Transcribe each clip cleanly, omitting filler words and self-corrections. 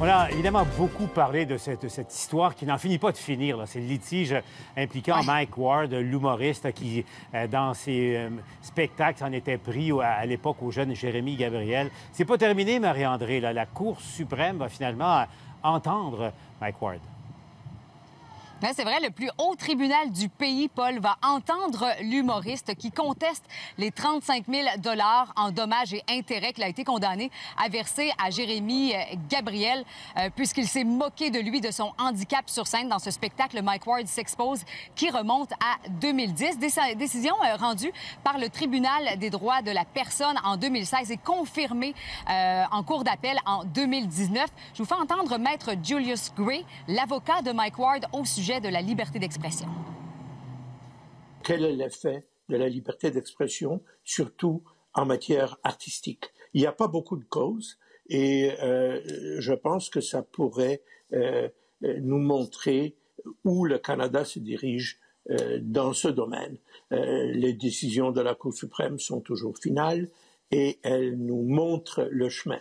On a évidemment beaucoup parlé de cette histoire qui n'en finit pas de finir. C'est le litige impliquant Mike Ward, l'humoriste qui, dans ses spectacles, s'en était pris à l'époque au jeune Jérémy Gabriel. C'est pas terminé, Marie-André. La Cour suprême va finalement entendre Mike Ward. C'est vrai, le plus haut tribunal du pays, Paul, va entendre l'humoriste qui conteste les 35 000 $ en dommages et intérêts qu'il a été condamné à verser à Jérémy Gabriel, puisqu'il s'est moqué de lui, de son handicap sur scène dans ce spectacle Mike Ward s'expose, qui remonte à 2010. Décision rendue par le tribunal des droits de la personne en 2016 et confirmée en cour d'appel en 2019. Je vous fais entendre Maître Julius Gray, l'avocat de Mike Ward, au sujet de la liberté d'expression. Quel est l'effet de la liberté d'expression, surtout en matière artistique? Il n'y a pas beaucoup de causes et je pense que ça pourrait nous montrer où le Canada se dirige dans ce domaine. Les décisions de la Cour suprême sont toujours finales et elles nous montrent le chemin.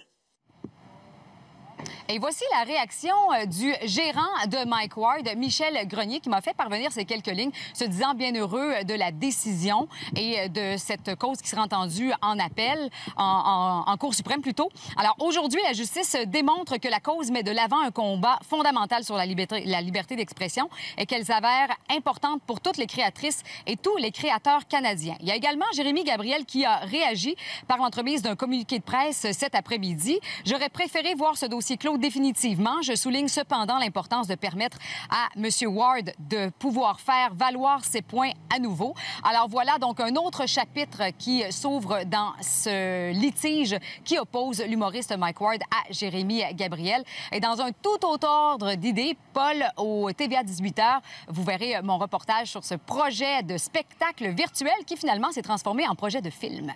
Et voici la réaction du gérant de Mike Ward, Michel Grenier, qui m'a fait parvenir ces quelques lignes, se disant bien heureux de la décision et de cette cause qui sera entendue en appel, en Cour suprême plutôt. Alors aujourd'hui, la justice démontre que la cause met de l'avant un combat fondamental sur la liberté d'expression et qu'elle s'avère importante pour toutes les créatrices et tous les créateurs canadiens. Il y a également Jérémy Gabriel qui a réagi par l'entremise d'un communiqué de presse cet après-midi. J'aurais préféré voir ce dossier clos définitivement. Je souligne cependant l'importance de permettre à M. Ward de pouvoir faire valoir ses points à nouveau. Alors voilà donc un autre chapitre qui s'ouvre dans ce litige qui oppose l'humoriste Mike Ward à Jérémy Gabriel. Et dans un tout autre ordre d'idées, Paul, au TVA 18h, vous verrez mon reportage sur ce projet de spectacle virtuel qui finalement s'est transformé en projet de film.